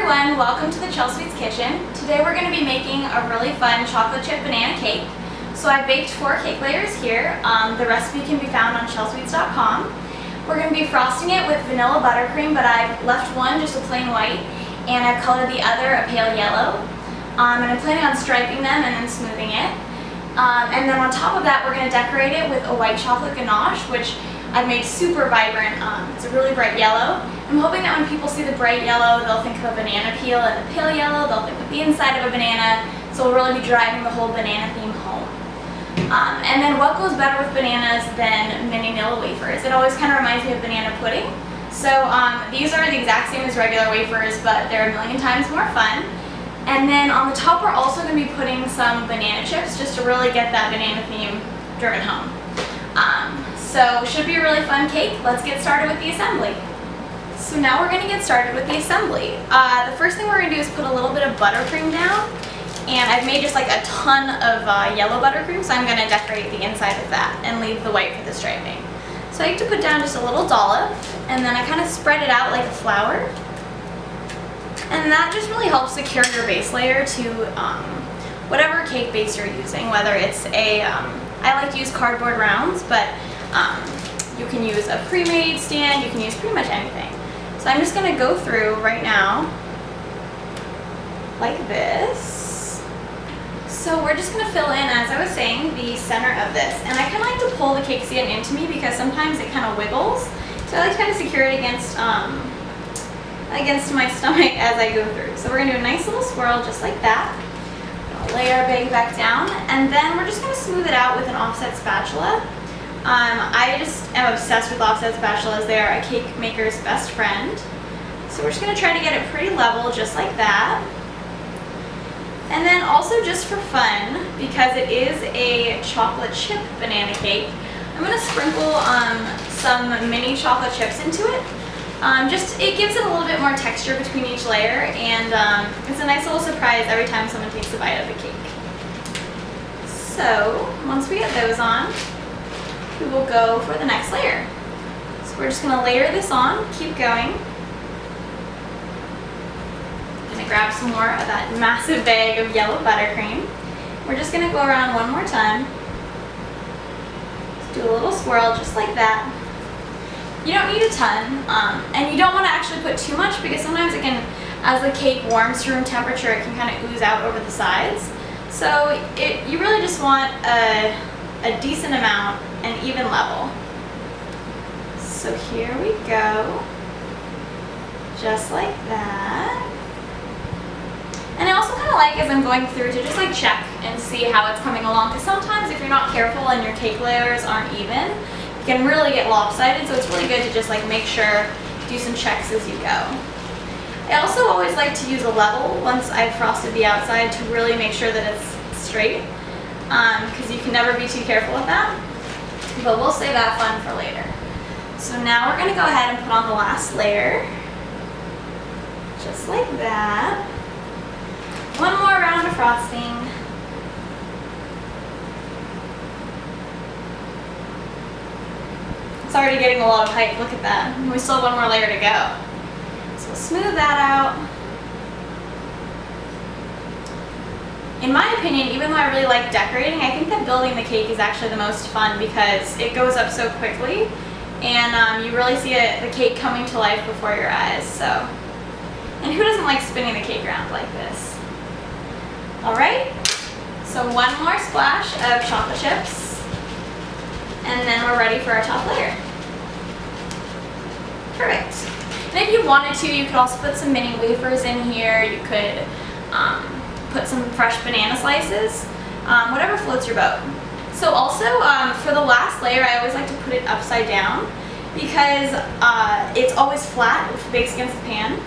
everyone, welcome to the Chelsweets kitchen. Today we're going to be making a really fun chocolate chip banana cake. So I baked 4 cake layers here. The recipe can be found on Chelsweets.com. We're going to be frosting it with vanilla buttercream, but I've left one just a plain white, and I've colored the other a pale yellow. And I'm planning on striping them and then smoothing it. And then on top of that, we're going to decorate it with a white chocolate ganache, which I've made super vibrant. It's a really bright yellow. I'm hoping that when people see the bright yellow, they'll think of a banana peel, and the pale yellow, they'll think of the inside of a banana. So we'll really be driving the whole banana theme home. And then what goes better with bananas than mini nilla wafers? It always kind of reminds me of banana pudding. So these are the exact same as regular wafers, but they're a million times more fun. And then on the top, we're also going to be putting some banana chips just to really get that banana theme driven home. So it should be a really fun cake. Let's get started with the assembly. So now we're going to get started with the assembly. The first thing we're going to do is put a little bit of buttercream down. And I've made just like a ton of yellow buttercream, so I'm going to decorate the inside with that and leave the white for the striping. So I like to put down just a little dollop, and then I kind of spread it out like a flower. And that just really helps secure your base layer to whatever cake base you're using, whether it's a, I like to use cardboard rounds, but you can use a pre-made stand, you can use pretty much anything. So I'm just going to go through right now like this. So we're just going to fill in, as I was saying, the center of this. And I kind of like to pull the cake stand into me because sometimes it kind of wiggles. So I like to kind of secure it against my stomach as I go through. So we're going to do a nice little swirl just like that. I'll lay our bag back down, and then we're just going to smooth it out with an offset spatula. I just am obsessed with offset spatulas. They are a cake maker's best friend. So we're just going to try to get it pretty level just like that. And then also just for fun, because it is a chocolate chip banana cake, I'm going to sprinkle some mini chocolate chips into it. It gives it a little bit more texture between each layer, and it's a nice little surprise every time someone takes a bite of the cake. So once we get those on, we will go for the next layer. So we're just going to layer this on, keep going. I'm going to grab some more of that massive bag of yellow buttercream. We're just going to go around one more time. Just do a little swirl just like that. You don't need a ton, and you don't want to actually put too much because sometimes it can, as the cake warms to room temperature, it can kind of ooze out over the sides. So you really just want a decent amount and even level. So here we go, just like that. And I also kind of like, as I'm going through, to just like check and see how it's coming along, because sometimes if you're not careful and your cake layers aren't even, you can really get lopsided, so it's really good to just like make sure, do some checks as you go. I also always like to use a level once I've frosted the outside to really make sure that it's straight, because you can never be too careful with that, but we'll save that fun for later. So now we're going to go ahead and put on the last layer, just like that. One more round of frosting. It's already getting a lot of height, look at that. We still have one more layer to go. So we'll smooth that out. In my opinion, even though I really like decorating, I think that building the cake is actually the most fun because it goes up so quickly, and you really see the cake coming to life before your eyes. So, and who doesn't like spinning the cake around like this? Alright, so one more splash of chocolate chips, and then we're ready for our top layer. Perfect. And if you wanted to, you could also put some mini wafers in here. You could put some fresh banana slices, whatever floats your boat. So also, for the last layer, I always like to put it upside down because it's always flat if it bakes against the pan.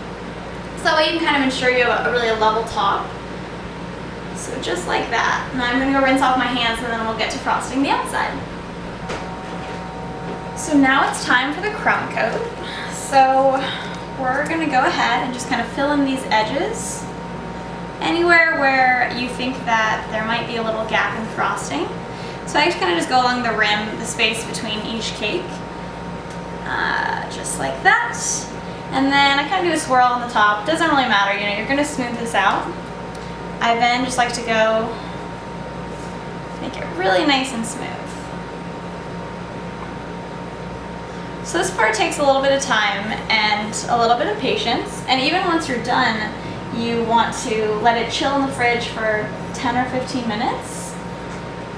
So that way you can kind of ensure you have a really level top. So just like that. Now I'm going to go rinse off my hands, and then we'll get to frosting the outside. So now it's time for the crumb coat. So we're going to go ahead and just kind of fill in these edges. Anywhere where you think that there might be a little gap in frosting. So I kind of just go along the rim, the space between each cake. Just like that. And then I kind of do a swirl on the top. Doesn't really matter, you know, you're gonna smooth this out. I then just like to go make it really nice and smooth. So this part takes a little bit of time and a little bit of patience, and even once you're done, you want to let it chill in the fridge for 10 or 15 minutes,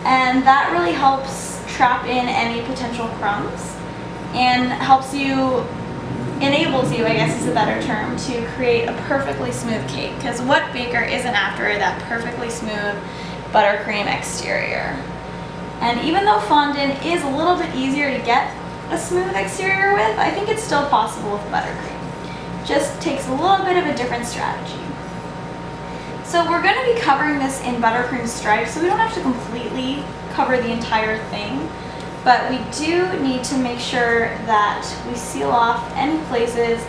and that really helps trap in any potential crumbs and enables you, I guess is a better term, to create a perfectly smooth cake, because what baker isn't after that perfectly smooth buttercream exterior? And even though fondant is a little bit easier to get a smooth exterior with, I think it's still possible with buttercream. Just takes a little bit of a different strategy. So we're going to be covering this in buttercream stripes, so we don't have to completely cover the entire thing, but we do need to make sure that we seal off any places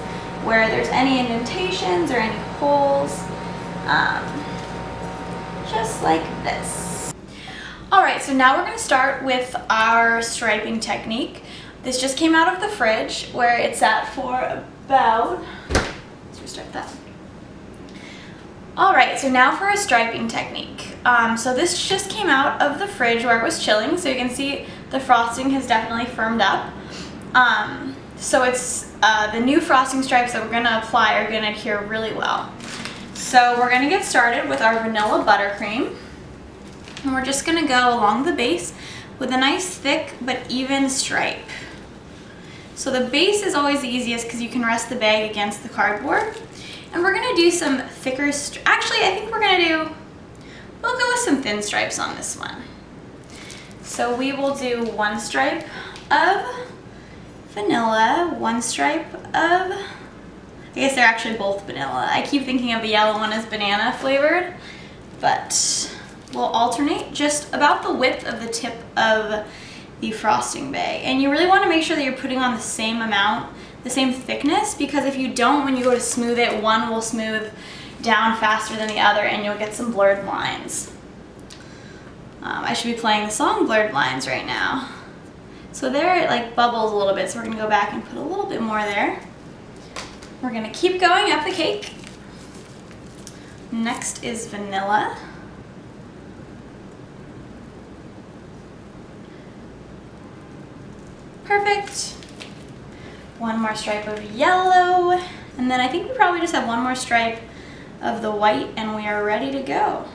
where there's any indentations or any holes, just like this. Alright, so now we're going to start with our striping technique. This just came out of the fridge where it sat for about, let's restart that. Alright, so now for a striping technique. So this just came out of the fridge where it was chilling, so you can see the frosting has definitely firmed up. So it's the new frosting stripes that we're going to apply are going to adhere really well. So we're going to get started with our vanilla buttercream, and we're just going to go along the base with a nice thick but even stripe. So the base is always the easiest because you can rest the bag against the cardboard. And we're going to do some thicker, actually I think we'll go with some thin stripes on this one. So we will do one stripe of vanilla, one stripe of, I guess they're actually both vanilla. I keep thinking of the yellow one as banana flavored, but we'll alternate just about the width of the tip of the frosting bag. And you really want to make sure that you're putting on the same amount, the same thickness, because if you don't, when you go to smooth it, one will smooth down faster than the other and you'll get some blurred lines. I should be playing the song Blurred Lines right now. So there it like bubbles a little bit, so we're going to go back and put a little bit more there. We're going to keep going up the cake. Next is vanilla. Perfect. One more stripe of yellow, and then I think we probably just have one more stripe of the white and we are ready to go.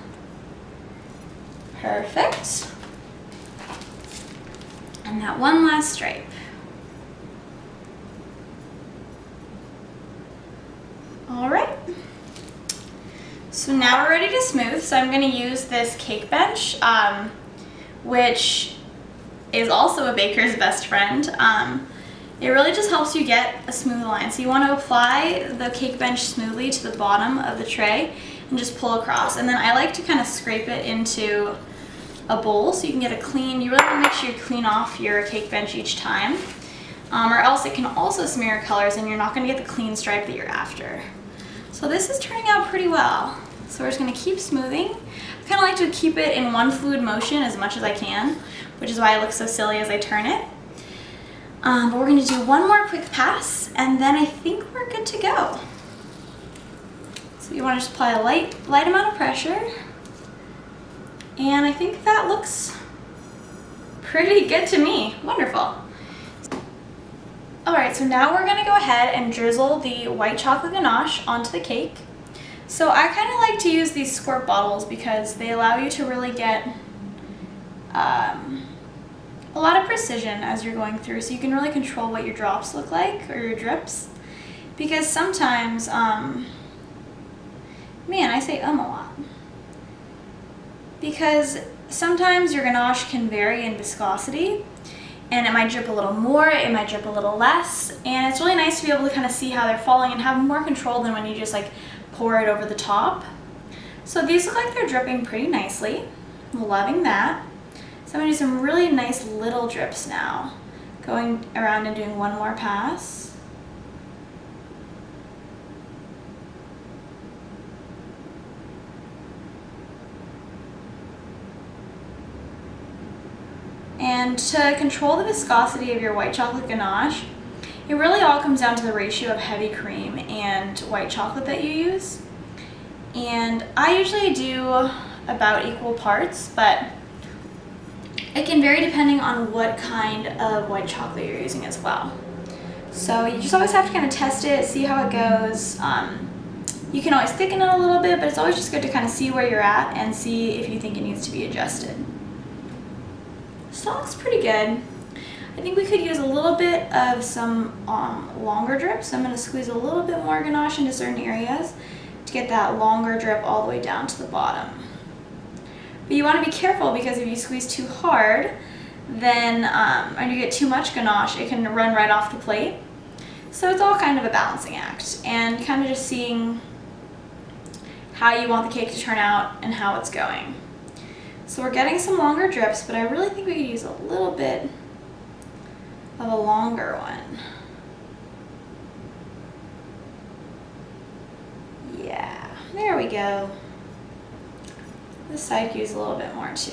Perfect. And that one last stripe. All right. So now we're ready to smooth, so I'm going to use this cake bench, which is also a baker's best friend. It really just helps you get a smooth line. So you want to apply the cake bench smoothly to the bottom of the tray and just pull across. And then I like to kind of scrape it into a bowl so you can get a clean, you really want to make sure you clean off your cake bench each time. Or else it can also smear your colors and you're not going to get the clean stripe that you're after. So this is turning out pretty well. So we're just going to keep smoothing. I kind of like to keep it in one fluid motion as much as I can, which is why I look so silly as I turn it. But we're going to do one more quick pass, and then I think we're good to go. So you want to just apply a light amount of pressure, and I think that looks pretty good to me. Wonderful. Alright, so now we're going to go ahead and drizzle the white chocolate ganache onto the cake. So I kind of like to use these squirt bottles because they allow you to really get a lot of precision as you're going through, so you can really control what your drops look like, or your drips. Because sometimes, man, I say a lot. Because sometimes your ganache can vary in viscosity, and it might drip a little more, it might drip a little less, and it's really nice to be able to kind of see how they're falling and have more control than when you just like pour it over the top. So these look like they're dripping pretty nicely. I'm loving that. So I'm going to do some really nice little drips now, going around and doing one more pass. And to control the viscosity of your white chocolate ganache, It really all comes down to the ratio of heavy cream and white chocolate that you use. And I usually do about equal parts, but it can vary depending on what kind of white chocolate you're using as well. So you just always have to kind of test it, see how it goes. You can always thicken it a little bit, but it's always just good to kind of see where you're at and see if you think it needs to be adjusted. So that looks pretty good. I think we could use a little bit of some longer drip, so I'm going to squeeze a little bit more ganache into certain areas to get that longer drip all the way down to the bottom. But you want to be careful, because if you squeeze too hard, then and you get too much ganache, it can run right off the plate. So it's all kind of a balancing act, and kind of just seeing how you want the cake to turn out and how it's going. So we're getting some longer drips, but I really think we could use a little bit of a longer one. Yeah, there we go. This side could use a little bit more too.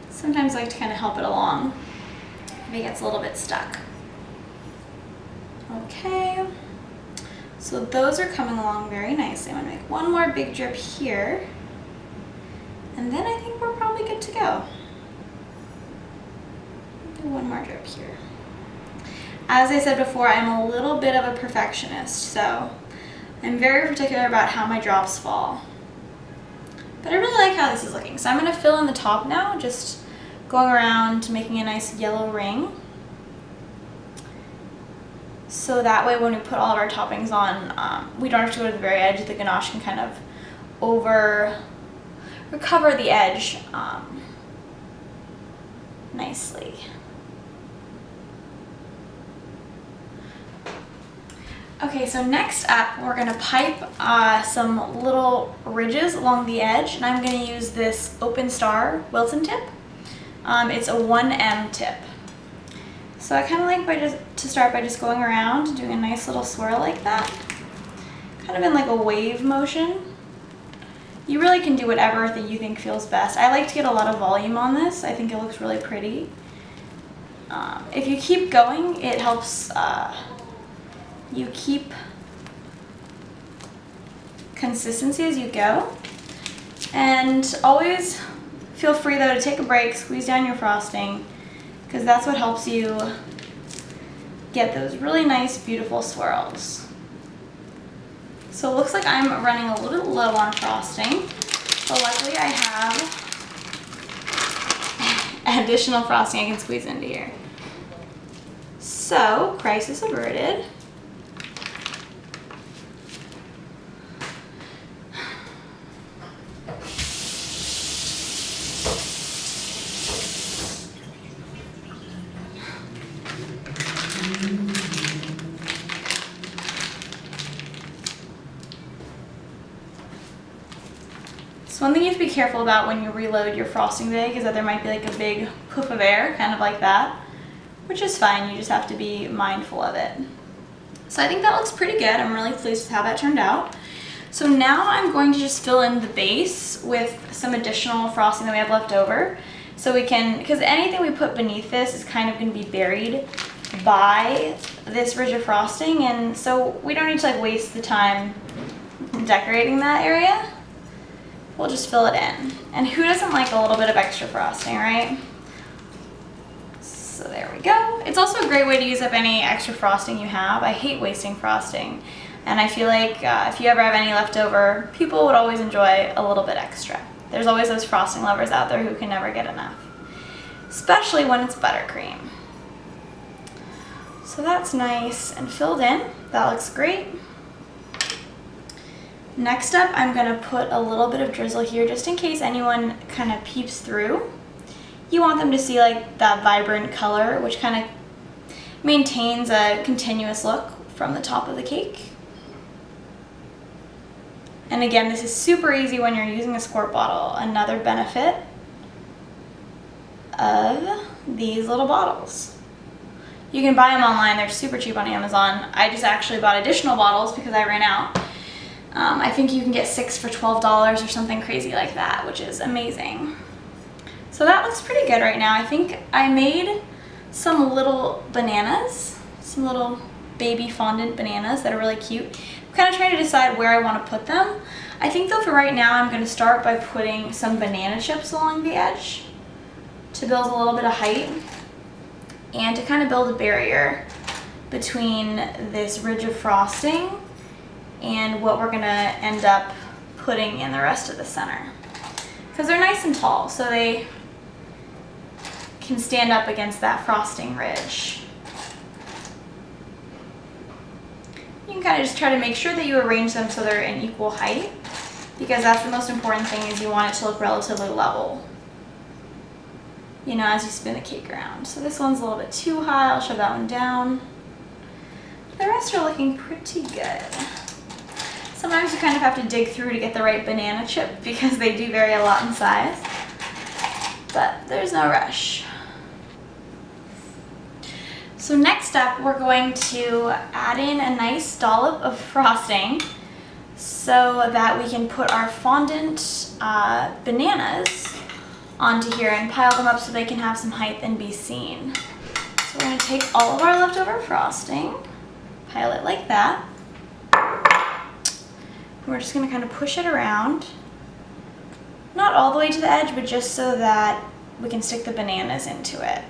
Sometimes I like to kind of help it along if it gets a little bit stuck. Okay, so those are coming along very nicely. I'm gonna make one more big drip here, and then I think we're probably good to go. Do one more drip here. As I said before, I'm a little bit of a perfectionist, so I'm very particular about how my drops fall. But I really like how this is looking. So I'm gonna fill in the top now, just going around making a nice yellow ring. So that way when we put all of our toppings on, we don't have to go to the very edge. The ganache can kind of recover the edge nicely. Okay, so next up we're gonna pipe some little ridges along the edge, and I'm gonna use this Open Star Wilton tip. It's a 1M tip. So I kind of like to start by just going around, doing a nice little swirl like that, kind of in like a wave motion. You really can do whatever that you think feels best. I like to get a lot of volume on this. I think it looks really pretty. If you keep going, it helps you keep consistency as you go. And always feel free though to take a break, squeeze down your frosting, because that's what helps you get those really nice, beautiful swirls. So it looks like I'm running a little bit low on frosting, but luckily I have additional frosting I can squeeze into here. So, crisis averted. So one thing you have to be careful about when you reload your frosting bag is that there might be like a big poof of air, kind of like that, which is fine. You just have to be mindful of it. So I think that looks pretty good. I'm really pleased with how that turned out. So now I'm going to just fill in the base with some additional frosting that we have left over. So we can, because anything we put beneath this is kind of going to be buried by this ridge of frosting, and so we don't need to like waste the time decorating that area. We'll just fill it in. And who doesn't like a little bit of extra frosting, right? So there we go. It's also a great way to use up any extra frosting you have. I hate wasting frosting. And I feel like if you ever have any left over, people would always enjoy a little bit extra. There's always those frosting lovers out there who can never get enough. Especially when it's buttercream. So that's nice and filled in. That looks great. Next up, I'm gonna put a little bit of drizzle here just in case anyone kind of peeps through. You want them to see like that vibrant color, which kind of maintains a continuous look from the top of the cake. And again, this is super easy when you're using a squirt bottle. Another benefit of these little bottles. You can buy them online, they're super cheap on Amazon. I just actually bought additional bottles because I ran out. I think you can get 6 for $12 or something crazy like that, which is amazing. So that looks pretty good right now. I think I made some little bananas, some little baby fondant bananas that are really cute. I'm kind of trying to decide where I want to put them. I think though for right now I'm going to start by putting some banana chips along the edge to build a little bit of height and to kind of build a barrier between this ridge of frosting and what we're going to end up putting in the rest of the center. Because they're nice and tall, so they can stand up against that frosting ridge. You can kind of just try to make sure that you arrange them so they're in equal height, because that's the most important thing, is you want it to look relatively level, you know, as you spin the cake around. So this one's a little bit too high, I'll shove that one down. The rest are looking pretty good. Sometimes you kind of have to dig through to get the right banana chip because they do vary a lot in size, but there's no rush. So next up, we're going to add in a nice dollop of frosting so that we can put our fondant bananas onto here and pile them up so they can have some height and be seen. So we're going to take all of our leftover frosting, pile it like that. We're just going to kind of push it around, not all the way to the edge, but just so that we can stick the bananas into it.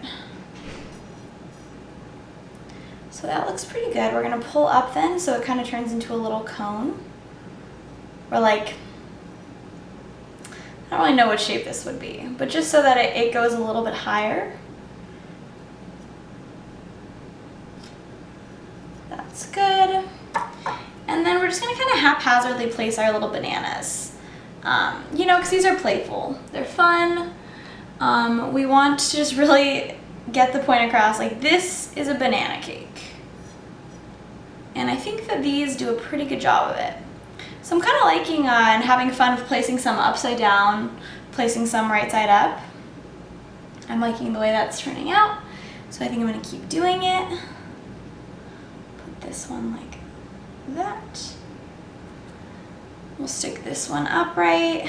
So that looks pretty good. We're going to pull up then so it kind of turns into a little cone. Or like, I don't really know what shape this would be, but just so that it goes a little bit higher. That's good. And then we're just going to kind of haphazardly place our little bananas. You know, because these are playful. They're fun. We want to just really get the point across, like, this is a banana cake. And I think that these do a pretty good job of it. So I'm kind of liking and having fun with placing some upside down, placing some right side up. I'm liking the way that's turning out, so I think I'm going to keep doing it. Put this one like that. We'll stick this one upright.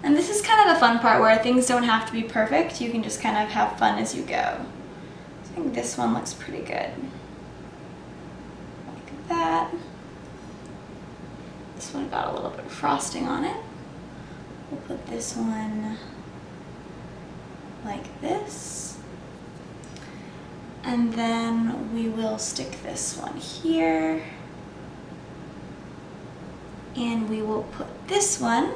And this is kind of the fun part where things don't have to be perfect. You can just kind of have fun as you go. So I think this one looks pretty good. Like that. This one got a little bit of frosting on it. We'll put this one like this. And then we will stick this one here. And we will put this one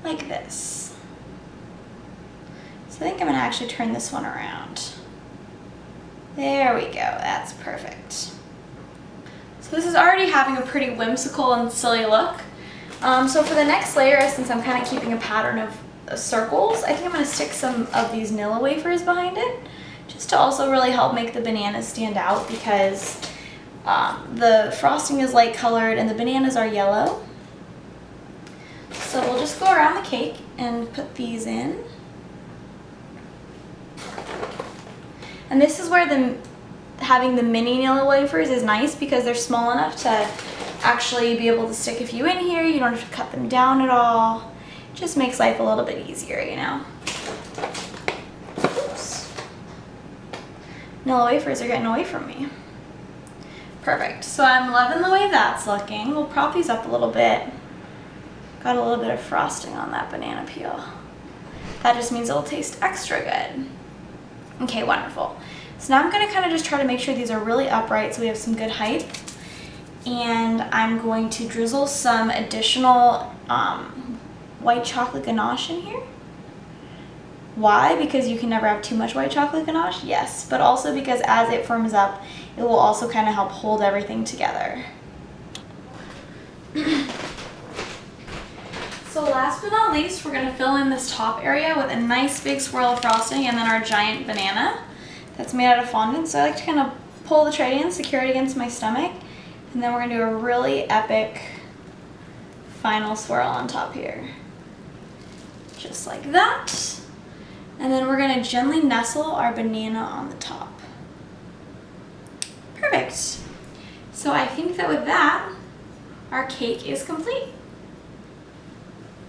like this. So I think I'm going to actually turn this one around. There we go, that's perfect. So this is already having a pretty whimsical and silly look. So for the next layer, since I'm kind of keeping a pattern of circles, I think I'm going to stick some of these nilla wafers behind it, just to also really help make the bananas stand out, because the frosting is light colored and the bananas are yellow. So we'll just go around the cake and put these in. And this is where having the mini nilla wafers is nice, because they're small enough to actually be able to stick a few in here. You don't have to cut them down at all. It just makes life a little bit easier, you know. Oops. Nilla wafers are getting away from me. Perfect. So I'm loving the way that's looking. We'll prop these up a little bit. Got a little bit of frosting on that banana peel. That just means it'll taste extra good. Okay, wonderful. So now I'm going to kind of just try to make sure these are really upright so we have some good height. And I'm going to drizzle some additional white chocolate ganache in here. Why? Because you can never have too much white chocolate ganache? Yes, but also because as it firms up, it will also kind of help hold everything together. So last but not least, we're going to fill in this top area with a nice big swirl of frosting and then our giant banana that's made out of fondant. So I like to kind of pull the tray in, secure it against my stomach, and then we're going to do a really epic final swirl on top here. just like that. And then we're gonna gently nestle our banana on the top. Perfect. So I think that with that, our cake is complete.